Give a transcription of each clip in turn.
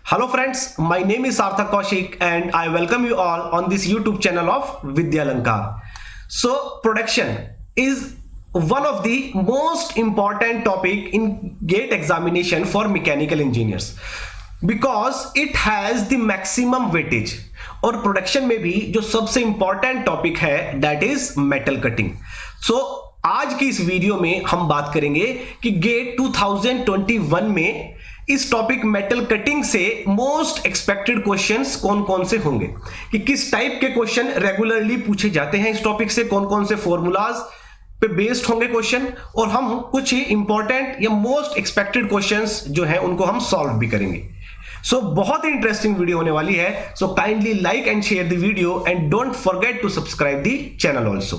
Hello friends, my name is Sarthak Kaushik and I welcome you all on this YouTube channel of Vidya Lankar. So production is one of the most important topic in GATE examination for mechanical engineers because it has the maximum weightage. और production में भी जो सबसे important topic है that is metal cutting. सो आज की इस video में हम बात करेंगे कि गेट 2021 में इस टॉपिक मेटल कटिंग से मोस्ट एक्सपेक्टेड क्वेश्चंस कौन कौन से होंगे, कि किस टाइप के क्वेश्चन रेगुलरली पूछे जाते हैं इस टॉपिक से, कौन कौन से फॉर्मूलाज पे बेस्ड होंगे क्वेश्चन, और हम कुछ ही इंपॉर्टेंट या मोस्ट एक्सपेक्टेड क्वेश्चंस जो हैं उनको हम सॉल्व भी करेंगे. सो बहुत ही इंटरेस्टिंग वीडियो होने वाली है. So kindly like and share the video and don't forget to subscribe the channel also.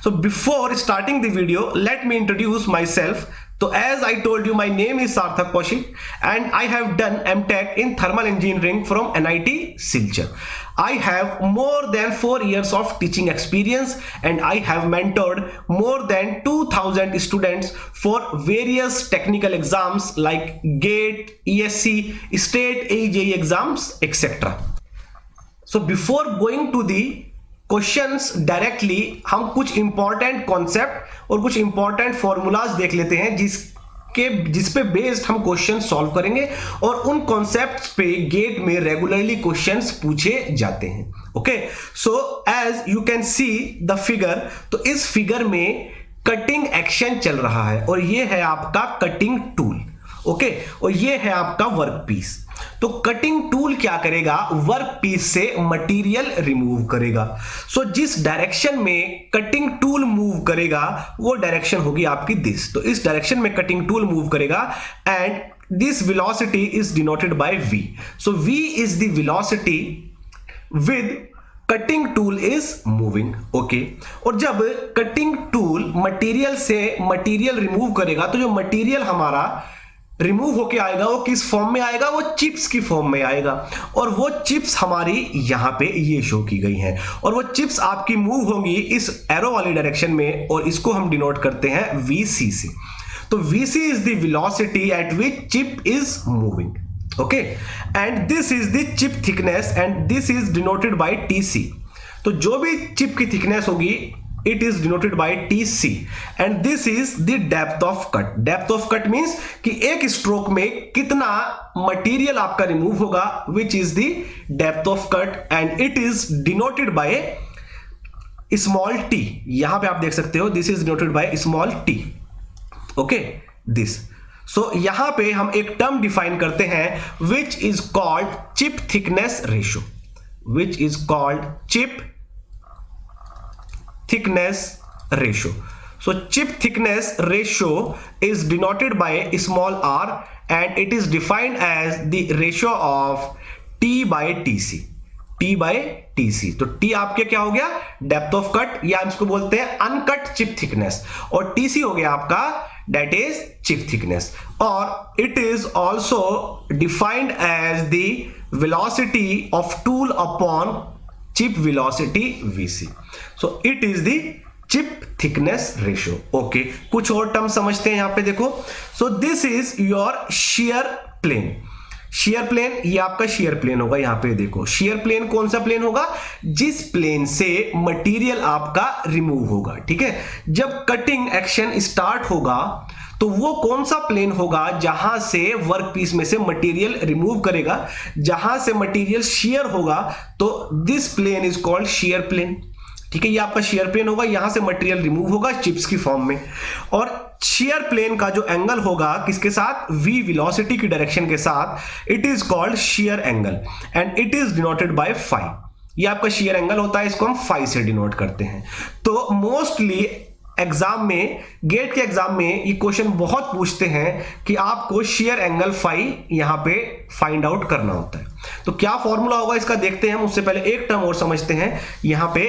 So before starting the video let me introduce myself. So as I told you, my name is Sarthak Kaushik and I have done MTech in thermal engineering from NIT Silchar. I have more than 4 years of teaching experience and I have mentored more than 2000 students for various technical exams like GATE, ESC, state AJE exams, etc. So before going to the questions directly हम कुछ important concept और कुछ important formulas देख लेते हैं जिस पे based हम क्वेश्चन सॉल्व करेंगे और उन कॉन्सेप्ट्स पे गेट में रेगुलरली क्वेश्चंस पूछे जाते हैं. Okay, so as you can see the figure, तो इस फिगर में कटिंग एक्शन चल रहा है और ये है आपका कटिंग टूल. ओके, और ये है आपका वर्क पीस. तो कटिंग टूल क्या करेगा, वर्क पीस से मटेरियल रिमूव करेगा. सो जिस डायरेक्शन में कटिंग टूल मूव करेगा वो डायरेक्शन होगी आपकी दिस. तो इस डायरेक्शन में कटिंग टूल मूव करेगा and this velocity is denoted by v. So v is the velocity with cutting tool is moving. Okay, और जब कटिंग टूल मटेरियल से मटेरियल रिमूव करेगा तो जो मटेरियल हमारा रिमूव होके आएगा वो किस फॉर्म में आएगा, वो चिप्स की फॉर्म में आएगा. और वो चिप्स हमारी यहां पे ये शो की गई हैं और वो चिप्स आपकी मूव होंगी इस एरो वाली डायरेक्शन में और इसको हम डिनोट करते हैं VC से. तो VC is the velocity at which chip is moving. Okay, and this is the chip thickness and this is denoted by TC. तो जो भी चिप की थिकनेस होगी it is denoted by TC and this is the depth of cut. Depth of cut means कि एक stroke में कितना material आपका रिमूव होगा, which is the depth of cut and it is denoted by small t. यहां पे आप देख सकते हो this is denoted by small t. Okay, this. So यहां पे हम एक टर्म डिफाइन करते हैं which is called chip thickness ratio. Which is called chip thickness ratio. So chip thickness ratio is denoted by small r and it is defined as the ratio of T by TC. T by TC. तो T आपके क्या हो गया, depth of cut, या हम इसको बोलते हैं अनकट चिप थिकनेस, और TC हो गया आपका that is chip thickness, और it is also defined as the velocity of tool upon chip velocity VC. So it is the chip thickness ratio. Okay, कुछ और टर्म समझते हैं यहां पे देखो. So this is your shear plane. shear plane, ये आपका shear plane होगा. यहां पे देखो shear plane कौन सा प्लेन होगा, जिस प्लेन से मटेरियल आपका रिमूव होगा. ठीक है, जब कटिंग एक्शन स्टार्ट होगा तो वो कौन सा प्लेन होगा जहां से वर्क पीस में से मटेरियल रिमूव करेगा, जहां से मटेरियल शेयर होगा, तो this plane is called shear plane. ठीक है, ये आपका शेयर प्लेन होगा, यहां से मटेरियल रिमूव होगा चिप्स की फॉर्म में. और शेयर प्लेन का जो एंगल होगा किसके साथ, v वेलोसिटी की डायरेक्शन के साथ, it is called shear angle and it is denoted by phi. ये आपका शेयर एंगल होता है, इसको हम phi से डिनोट करते हैं. तो मोस्टली एग्जाम में, गेट के एग्जाम में ये क्वेश्चन बहुत पूछते हैं कि आपको शेयर एंगल फाई यहां पे फाइंड आउट करना होता है. तो क्या फॉर्मूला होगा इसका देखते हैं हम. उससे पहले एक टर्म और समझते हैं यहां पे,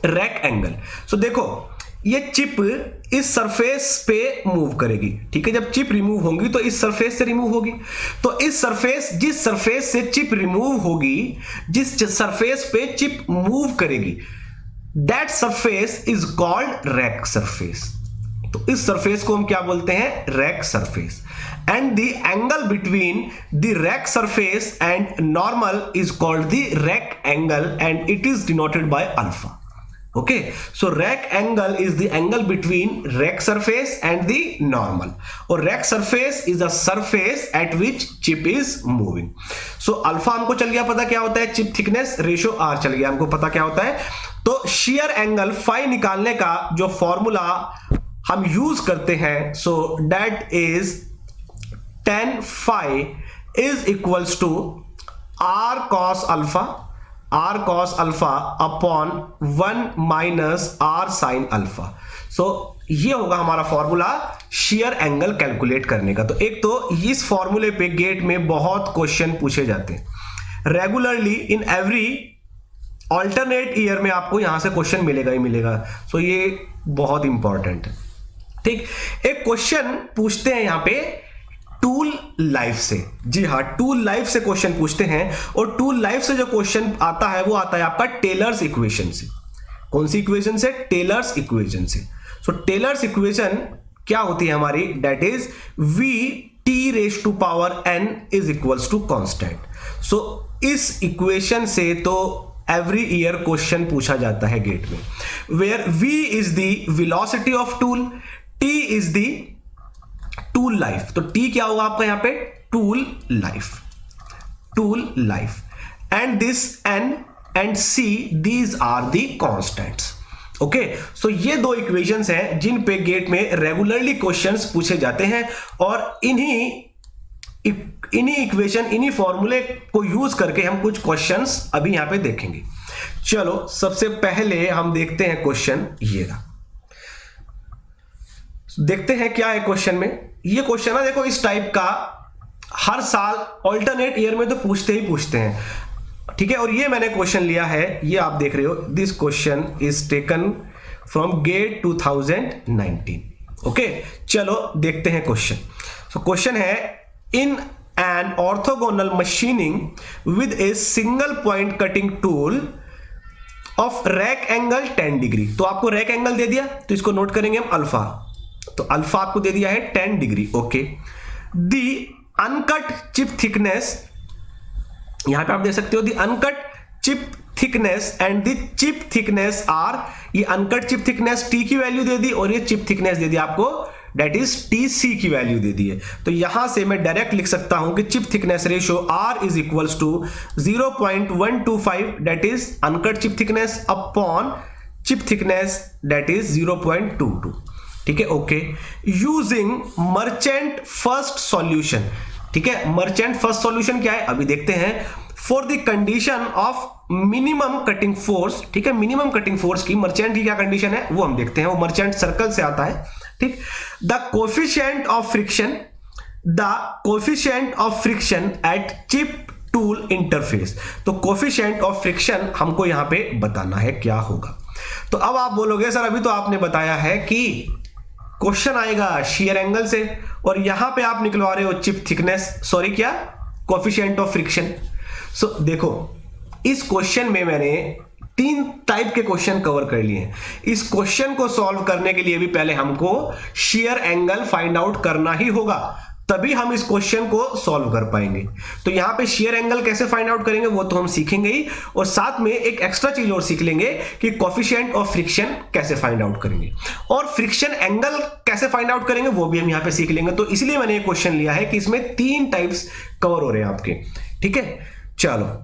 रैक एंगल. सो देखो ये चिप इस सरफेस पे मूव करेगी. ठीक है, जब चिप रिमूव होगी तो इस सरफेस से रिमूव होगी. तो इस सरफेस, जिस सरफेस से चिप रिमूव होगी, जिस सरफेस पे चिप मूव करेगी, that surface is called rack surface. तो इस सरफेस को हम क्या बोलते हैं, rack surface. and the angle between the rect surface and normal is called the rect angle and it is denoted by alpha. Okay, so rect angle is the angle between rect surface and the normal, or rect surface is the surface at which chip is moving. So alpha हमको चल गया पता क्या होता है, chip thickness ratio r चल गया हमको पता क्या होता है. तो shear angle phi निकालने का जो फॉर्मूला हम यूज करते हैं, so that is tan phi is equals to r cos alpha upon 1 minus r sin alpha. सो ये होगा हमारा फॉर्मूला शेयर एंगल कैलकुलेट करने का. तो एक तो इस फॉर्मूले पे गेट में बहुत क्वेश्चन पूछे जाते हैं regularly, in every alternate year में आपको यहां से क्वेश्चन मिलेगा ही मिलेगा. सो ये बहुत इंपॉर्टेंट है. ठीक, एक क्वेश्चन पूछते हैं यहां पे टूल लाइफ से. जी हाँ, टूल लाइफ से क्वेश्चन पूछते हैं, और टूल लाइफ से जो क्वेश्चन आता है वो आता है आपका टेलर्स इक्वेशन से. कौन सी इक्वेशन से? टेलर्स इक्वेशन से. सो टेलर्स इक्वेशन क्या होती है हमारी? That is v t raise to power n is equals to constant. So इस इक्वेशन से तो एवरी ईयर क्वेश्चन पूछा जाता है गेट में, where v is the velocity of tool, t is the tool life. तो t क्या होगा आपका यहां पे? Tool life, and this n and c these are the constants. Okay, so ये दो इक्वेशंस हैं जिन पे गेट में रेगुलरली क्वेश्चंस पूछे जाते हैं, और इन्हीं इक्वेशन, इन्हीं फॉर्मूले को यूज करके हम कुछ क्वेश्चंस अभी यहां पे देखेंगे. चलो सबसे पहले हम देखते हैं क्वेश्चन. ये रहा, देखते हैं क्या है क्वेश्चन में. ये क्वेश्चन है देखो इस टाइप का, हर साल ऑल्टरनेट ईयर में तो पूछते ही पूछते हैं. ठीक है, और ये मैंने क्वेश्चन लिया है, ये आप देख रहे हो, this question is taken from GATE 2019. Okay, चलो देखते हैं क्वेश्चन. सो क्वेश्चन है, in an orthogonal machining with a single point cutting tool of rake angle 10 degree. तो आपको रैक एंगल दे दिया, तो इसको नोट करेंगे हम अल्फा. तो अल्फा आपको दे दिया है 10 degree. Okay, the uncut chip thickness, यहां पे आप देख सकते हो the uncut chip thickness and the chip thickness are. ये अनकट चिप थिकनेस टी की वैल्यू दे दी, और ये चिप थिकनेस दे दी आपको, दैट इज टीसी की वैल्यू दे दी है. तो यहां से मैं डायरेक्ट लिख सकता हूं कि chip thickness ratio r is equals to 0.125, that is uncut chip thickness upon chip thickness, that is 0.22. ठीक है, okay. Using Merchant first solution. ठीक है, मर्चेंट फर्स्ट सॉल्यूशन क्या है अभी देखते हैं. For the condition of minimum cutting force. ठीक है, मिनिमम कटिंग फोर्स की मर्चेंट की क्या कंडीशन है वो हम देखते हैं. वो मर्चेंट सर्कल से आता है. ठीक, the coefficient of friction at chip tool interface. तो कोफिशिएंट ऑफ फ्रिक्शन हमको यहां पे बताना है क्या होगा. तो अब आप बोलोगे सर अभी तो आपने बताया है कि क्वेश्चन आएगा शेयर एंगल से, और यहां पे आप निकलवा रहे हो चिप थिकनेस, सॉरी क्या, कोफिशिएंट ऑफ फ्रिक्शन. सो देखो इस क्वेश्चन में मैंने 3 टाइप के क्वेश्चन कवर कर लिए हैं. इस क्वेश्चन को सॉल्व करने के लिए भी पहले हमको शेयर एंगल फाइंड आउट करना ही होगा, तभी हम इस क्वेश्चन को सॉल्व कर पाएंगे. तो यहां पे शेयर एंगल कैसे फाइंड आउट करेंगे वो तो हम सीखेंगे ही, और साथ में एक एक्स्ट्रा चीज और सीख लेंगे कि कोफिशिएंट ऑफ फ्रिक्शन कैसे फाइंड आउट करेंगे, और फ्रिक्शन एंगल कैसे फाइंड आउट करेंगे वो भी हम यहां पे सीख लेंगे. तो इसलिए मैंने ये क्वेश्चन लिया है कि इसमें 3 टाइप्स कवर हो रहे हैं आपके. ठीक है, चलो.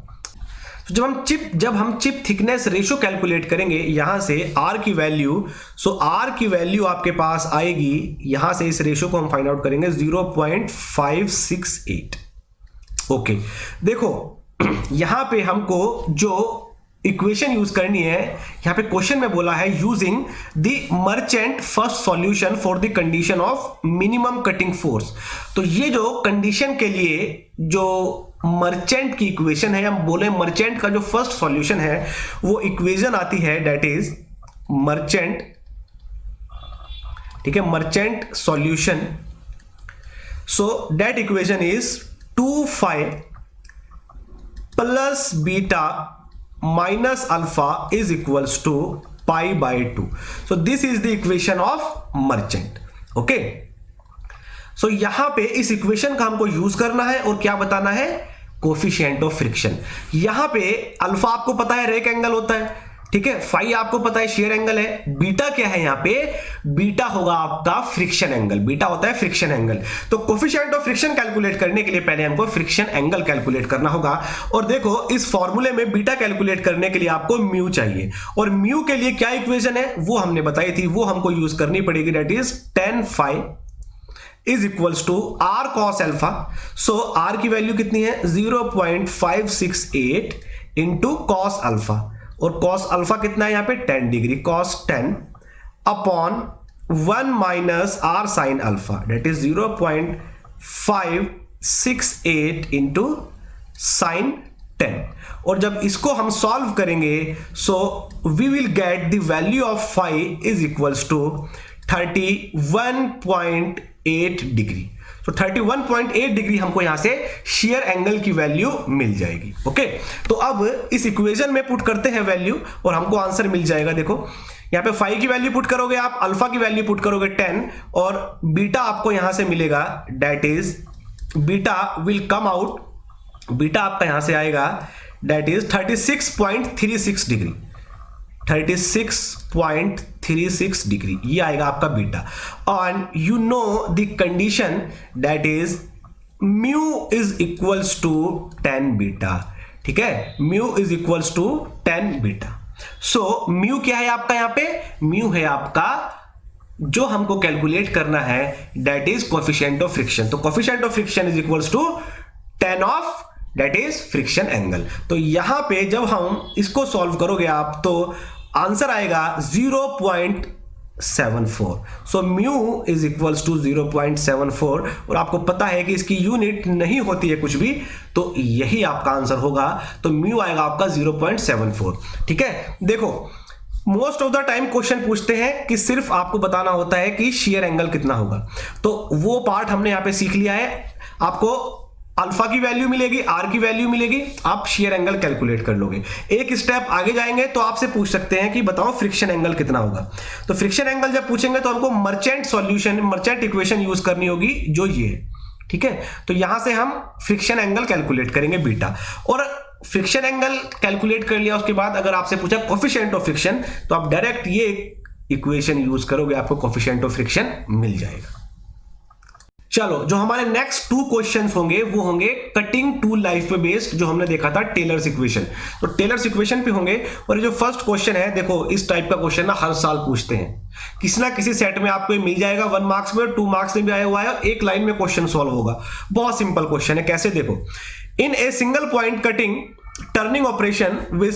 तो जब हम चिप थिकनेस रेशियो कैलकुलेट करेंगे यहां से आर की वैल्यू, सो आर की वैल्यू आपके पास आएगी, यहां से इस रेशियो को हम फाइंड आउट करेंगे 0.568. ओके, देखो यहां पे हमको जो इक्वेशन यूज करनी है, यहां पे क्वेश्चन में बोला है using the merchant first solution for the condition of minimum cutting force. तो ये जो कंडीशन के लिए जो मर्चेंट की इक्वेशन है, हम बोले मर्चेंट का जो फर्स्ट सॉल्यूशन है वो इक्वेशन आती है, दैट इज मर्चेंट. ठीक है, merchant solution. So that equation is 2phi plus beta minus alpha is equals to pi by 2. So this is the equation of merchant. Okay, सो यहां पे इस इक्वेशन का हमको यूज करना है और क्या बताना है, कोफिशिएंट ऑफ फ्रिक्शन। यहां पे अल्फा आपको पता है रेक एंगल होता है, ठीक है, फाई आपको पता है शेयर एंगल है, बीटा क्या है यहां पे, बीटा होगा आपका फ्रिक्शन एंगल, बीटा होता है फ्रिक्शन एंगल। तो कोफिशिएंट ऑफ फ्रिक्शन कैलकुलेट करने के लिए पहले हमको फ्रिक्शन एंगल कैलकुलेट करना होगा। और देखो इस फॉर्मूले में बीटा कैलकुलेट करने के लिए आपको म्यू चाहिए, और म्यू के लिए क्या इक्वेशन है वो हमने बताई थी, वो हमको यूज करनी पड़ेगी, that is tan phi is equals to r cos alpha. So r की वैल्यू कितनी है, 0.568 इंटू कॉस अल्फा, और cos अल्फा कितना है यहाँ पे 10 degree, cos 10 upon 1 minus r sin alpha, that is 0.568 into sine 10। और जब इसको हम सॉल्व करेंगे so we will get the value of phi is equals to 31.8 degree. तो 31.8 डिग्री हमको यहां से शेयर एंगल की वैल्यू मिल जाएगी। ओके, तो अब इस इक्वेशन में पुट करते हैं वैल्यू और हमको आंसर मिल जाएगा। देखो यहां पे फाई की वैल्यू पुट करोगे आप, अल्फा की वैल्यू पुट करोगे 10, और बीटा आपको यहां से मिलेगा, that is beta will come out, beta आपका यहां से आएगा दैट इज 36.36 डिग्री, 36.36 डिग्री ये आएगा आपका beta. And you know the condition that is mu is equals to 10 beta, ठीक है, mu is equals to 10 beta. So mu क्या है आपका, यहां पे म्यू है आपका जो हमको कैलकुलेट करना है, that is coefficient of friction. तो coefficient of friction is equals to 10 of that is friction angle. तो यहां पे जब हम इसको सॉल्व करोगे आप तो आंसर आएगा 0.74। So mu is equals to 0.74, और आपको पता है कि इसकी यूनिट नहीं होती है कुछ भी, तो यही आपका आंसर होगा। तो म्यू आएगा आपका 0.74, ठीक है। देखो most of the time question पूछते हैं कि सिर्फ आपको बताना होता है कि शेयर एंगल कितना होगा, तो वो पार्ट हमने यहां पे सीख लिया है। आपको अल्फा की वैल्यू मिलेगी, आर की वैल्यू मिलेगी, आप शेयर एंगल कैलकुलेट कर लोगे। एक स्टेप आगे जाएंगे तो आपसे पूछ सकते हैं कि बताओ फ्रिक्शन एंगल कितना होगा। तो फ्रिक्शन एंगल जब पूछेंगे तो हमको merchant solution, merchant equation use करनी होगी जो ये है, ठीक है। तो यहां से हम फ्रिक्शन एंगल कैलकुलेट करेंगे बीटा, और फ्रिक्शन एंगल कैलकुलेट कर लिया उसके बाद अगर आपसे पूछा कोएफिशिएंट ऑफ फ्रिक्शन तो आप डायरेक्ट ये इक्वेशन यूज करोगे, आपको कोएफिशिएंट ऑफ फ्रिक्शन मिल जाएगा। चलो जो हमारे नेक्स्ट 2 क्वेश्चंस होंगे वो होंगे कटिंग टूल लाइफ पे बेस्ड, जो हमने देखा था टेलर्स इक्वेशन, तो टेलर्स इक्वेशन पे होंगे। और जो फर्स्ट क्वेश्चन है, देखो इस टाइप का क्वेश्चन ना हर साल पूछते हैं, किसी ना किसी सेट में आपको मिल जाएगा, 1 मार्क्स में, 2 मार्क्स में भी आया हुआ है, एक लाइन में क्वेश्चन सॉल्व होगा। बहुत सिंपल क्वेश्चन है, कैसे देखो, in a single point cutting turning operation with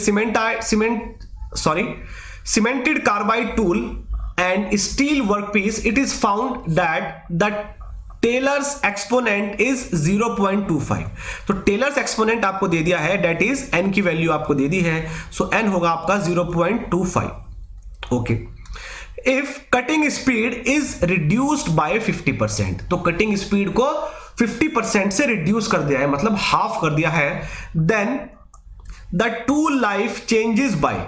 cemented carbide tool and steel workpiece, it is found that the Taylor's exponent is 0.25। तो टेलर्स एक्सपोनेंट आपको दे दिया है, दैट इज n की वैल्यू आपको दे दी है, सो n होगा आपका 0.25। Okay, if cutting speed is reduced by 50%, तो कटिंग स्पीड को 50% से रिड्यूस कर दिया है, मतलब हाफ कर दिया है, then the tool life changes by,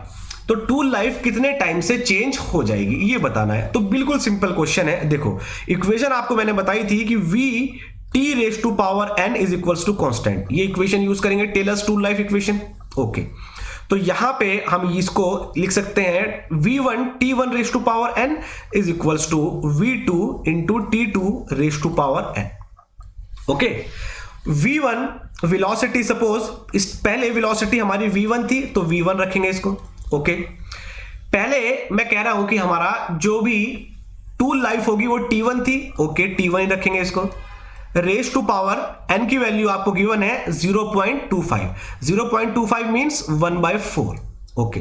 तो टूल लाइफ कितने टाइम से चेंज हो जाएगी ये बताना है। तो बिल्कुल सिंपल क्वेश्चन है। देखो इक्वेशन आपको मैंने बताई थी कि v t raise to power n is equals to constant, ये इक्वेशन यूज करेंगे Taylor's tool life equation. Okay, तो यहां पे हम इसको लिख सकते हैं v1 t1 raise to power n is equals to v2 into t2 raise to power n। Okay, v1 velocity, suppose इस पहले वेलोसिटी हमारी v1 थी तो v1 रखेंगे इसको। ओके, पहले मैं कह रहा हूं कि हमारा जो भी टूल लाइफ होगी वो t1 थी, ओके t1 ही रखेंगे इसको। रेज टू पावर n की वैल्यू आपको गिवन है 0.25, 0.25 मींस 1/4। ओके,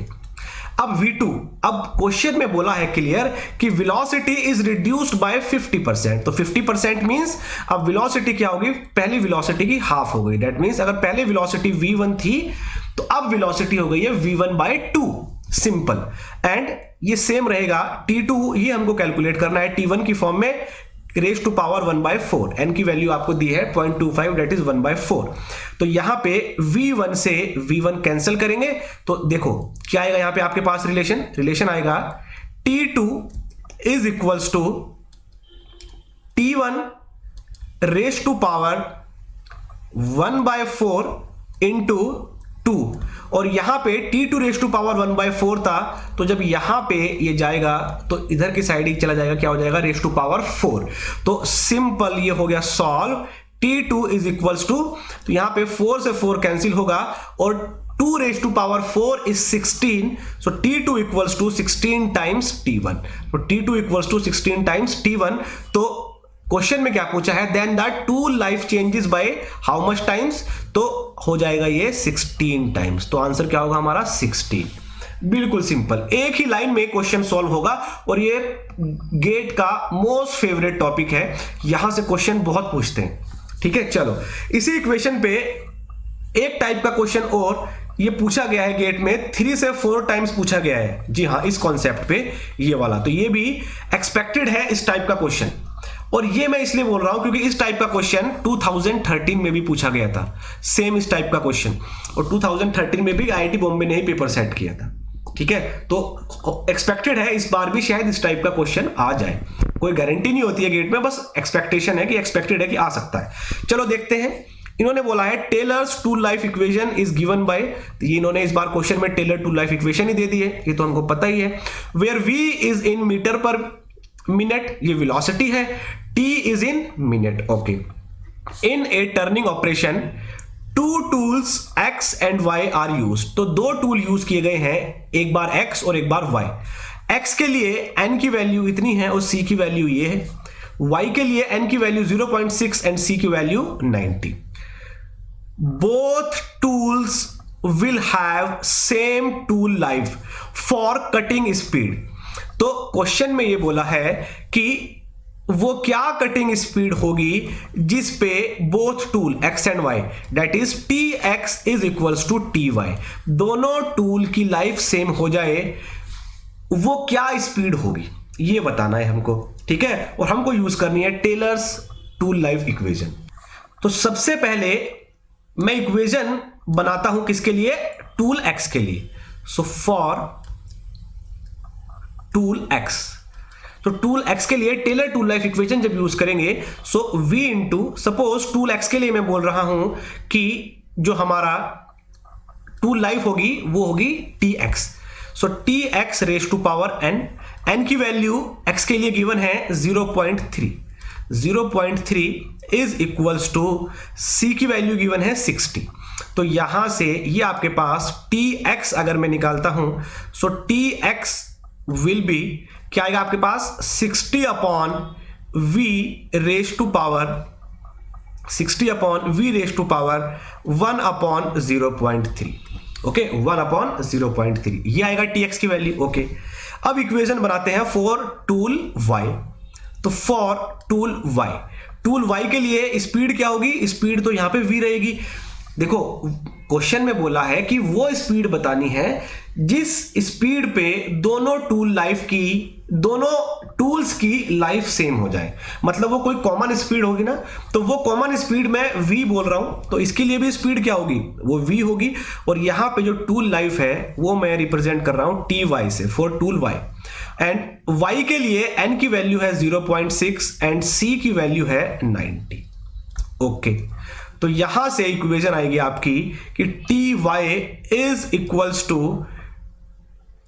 अब v2, अब क्वेश्चन में बोला है क्लियर कि वेलोसिटी इज रिड्यूस्ड बाय 50%, तो 50% मींस अब वेलोसिटी क्या होगी, पहली वेलोसिटी की हाफ हो गई। दैट मींस अगर पहले वेलोसिटी v1 थी तो अब वेलोसिटी हो गई है v1/2, सिंपल। एंड ये सेम रहेगा t2, ये हमको कैलकुलेट करना है t1 की फॉर्म में, रेज टू पावर 1/4, n की वैल्यू आपको दी है 0.25, दैट इज 1/4। तो यहां पे v1 से v1 कैंसिल करेंगे तो देखो क्या आएगा यहां पे आपके पास रिलेशन आएगा t2 is equals to t1 raise to power 1/4 into 2, और यहां पे t2 रेस टू पावर 1/4 था, तो जब यहां पे ये जाएगा तो इधर की साइड ही चला जाएगा, क्या हो जाएगा, रेस टू पावर 4। तो सिंपल ये हो गया solve. t2 is equals to, तो यहां पे 4 से 4 कैंसिल होगा, और 2 raise to power 4 is 16, so t2 equals to 16 times t1। तो t2 equals to 16 times t1। तो क्वेश्चन में क्या पूछा है, then the tool life changes by how much times, तो हो जाएगा ये 16 टाइम्स। तो आंसर क्या होगा हमारा 16। बिल्कुल सिंपल, एक ही लाइन में क्वेश्चन सॉल्व होगा, और ये गेट का मोस्ट फेवरेट टॉपिक है, यहां से क्वेश्चन बहुत पूछते हैं। ठीक है, चलो इसी इक्वेशन पे एक टाइप का क्वेश्चन और ये पूछा गया है गेट में, 3 से 4 टाइम्स पूछा गया है। जी हाँ, इस कॉन्सेप्ट पे ये वाला, तो ये भी एक्सपेक्टेड है इस टाइप का क्वेश्चन। और ये मैं इसलिए बोल रहा हूं क्योंकि इस टाइप का क्वेश्चन 2013 में भी पूछा गया था, सेम इस टाइप का क्वेश्चन, और 2013 में भी आईआईटी बॉम्बे ने ही पेपर सेट किया था। ठीक है, तो एक्सपेक्टेड है इस बार भी शायद इस टाइप का क्वेश्चन आ जाए, कोई गारंटी नहीं होती है गेट में, बस एक्सपेक्टेशन है कि एक्सपेक्टेड है कि आ सकता है। चलो देखते हैं, इन्होंने बोला है Taylor's tool life equation is given by, ये इन्होंने इस बार क्वेश्चन में टेलर टू लाइफ इक्वेशन ही दे दी है, ये तो हमको पता ही है। Where v is in metre per minute, ये वेलोसिटी है, t is in minute. Okay, in a turning operation two tools x and y are use, तो दो टूल यूज किए गए हैं, एक बार x और एक बार y। x के लिए n की वैल्यू इतनी है और c की वैल्यू ये है, y के लिए n की वैल्यू 0.6 एंड c की value 90। Both tools will have same tool life for cutting speed. तो क्वेश्चन में ये बोला है कि वो क्या कटिंग स्पीड होगी जिस पे both tool x and y, that is tx is equals to ty, दोनों टूल की लाइफ सेम हो जाए, वो क्या स्पीड होगी ये बताना है हमको। ठीक है, और हमको यूज करनी है टेलर्स टूल लाइफ इक्वेशन। तो सबसे पहले मैं इक्वेशन बनाता हूं किसके लिए, टूल x के लिए। सो फॉर टूल x, तो टूल x के लिए टेलर टूल लाइफ इक्वेशन जब यूज करेंगे, सो v into, suppose tool x के लिए मैं बोल रहा हूं कि जो हमारा टूल लाइफ होगी वो होगी tx, so tx raise to power n की वैल्यू x के लिए गिवन है 0.3, 0.3 इज इक्वल्स टू c की वैल्यू गिवन है 60। तो यहां से ये आपके पास tx अगर मैं निकालता हूं, सो tx विल बी क्या आएगा आपके पास 60 upon v raise to power 60 upon v raise to power 1 upon 0.3। Okay, 1 upon 0.3 ये आएगा tx की वैल्यू। ओके, अब इक्वेशन बनाते हैं फॉर टूल y। तो फॉर टूल y के लिए स्पीड क्या होगी, स्पीड तो यहां पे v रहेगी। देखो क्वेश्चन में बोला है कि वो स्पीड बतानी है जिस स्पीड पे दोनों टूल्स की लाइफ सेम हो जाए, मतलब वो कोई कॉमन स्पीड होगी ना, तो वो कॉमन स्पीड मैं v बोल रहा हूं, तो इसके लिए भी स्पीड क्या होगी, वो v होगी। और यहां पे जो टूल लाइफ है वो मैं रिप्रेजेंट कर रहा हूं ty से, for tool y। And y के लिए n की वैल्यू है 0.6 एंड c की वैल्यू है 90। ओके, तो यहां से इक्वेशन आएगी आपकी कि ty is equals to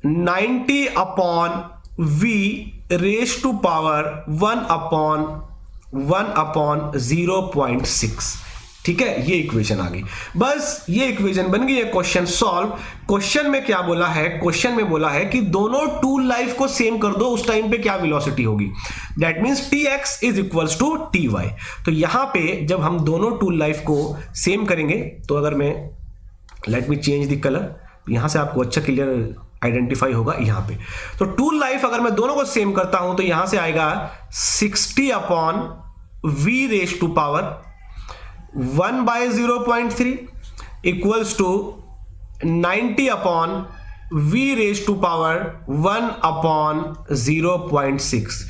90 upon v raise to power 1 upon 0.6। ठीक है, ये इक्वेशन आ गई, बस ये इक्वेशन बन गई है, क्वेश्चन सॉल्व। क्वेश्चन में क्या बोला है, क्वेश्चन में बोला है कि दोनों टूल लाइफ को सेम कर दो, उस टाइम पे क्या वेलोसिटी होगी, that means tx is equals to ty। तो यहां पे जब हम दोनों टूल लाइफ को सेम करेंगे, तो अगर मैं let me change the colour, यहां से आपको अच्छा क्लियर आइडेंटिफाई होगा यहां पे। तो टूल लाइफ अगर मैं दोनों को सेम करता हूं तो यहां से आएगा 60 upon v raise to power 1/0.3 equals to 90 upon v raise to power 1 upon 0.6।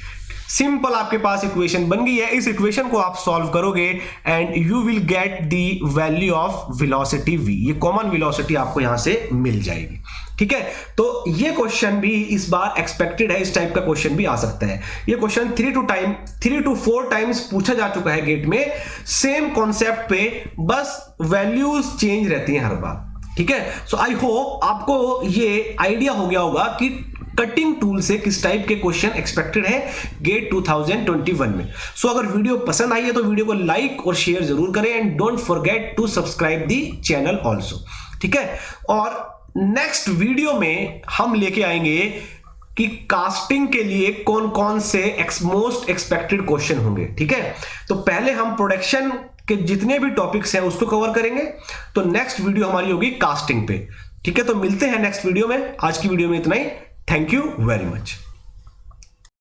Simple आपके पास इक्वेशन बन गई है। इस इक्वेशन को आप सॉल्व करोगे and you will get the value of velocity v, ये कॉमन वेलोसिटी आपको यहां से मिल जाएगी। ठीक है, तो ये क्वेश्चन भी इस बार एक्सपेक्टेड है, इस टाइप का क्वेश्चन भी आ सकता है। ये क्वेश्चन 3 to 4 टाइम्स पूछा जा चुका है गेट में, सेम कॉन्सेप्ट पे, बस वैल्यूज चेंज रहती हैं हर बार। ठीक है, सो आई होप आपको ये आइडिया हो गया होगा कि कटिंग टूल से किस टाइप के क्वेश्चन एक्सपेक्टेड है गेट 2021 में। सो अगर वीडियो पसंद आई है तो वीडियो को लाइक और शेयर जरूर करें and don't forget to subscribe the channel also. ठीक है, और नेक्स्ट वीडियो में हम लेके आएंगे कि कास्टिंग के लिए कौन कौन से मोस्ट एक्सपेक्टेड क्वेश्चन होंगे। ठीक है, तो पहले हम प्रोडक्शन के जितने भी टॉपिक्स हैं उसको कवर करेंगे, तो नेक्स्ट वीडियो हमारी होगी कास्टिंग पे। ठीक है, तो मिलते हैं नेक्स्ट वीडियो में। आज की वीडियो में इतना ही। Thank you very much.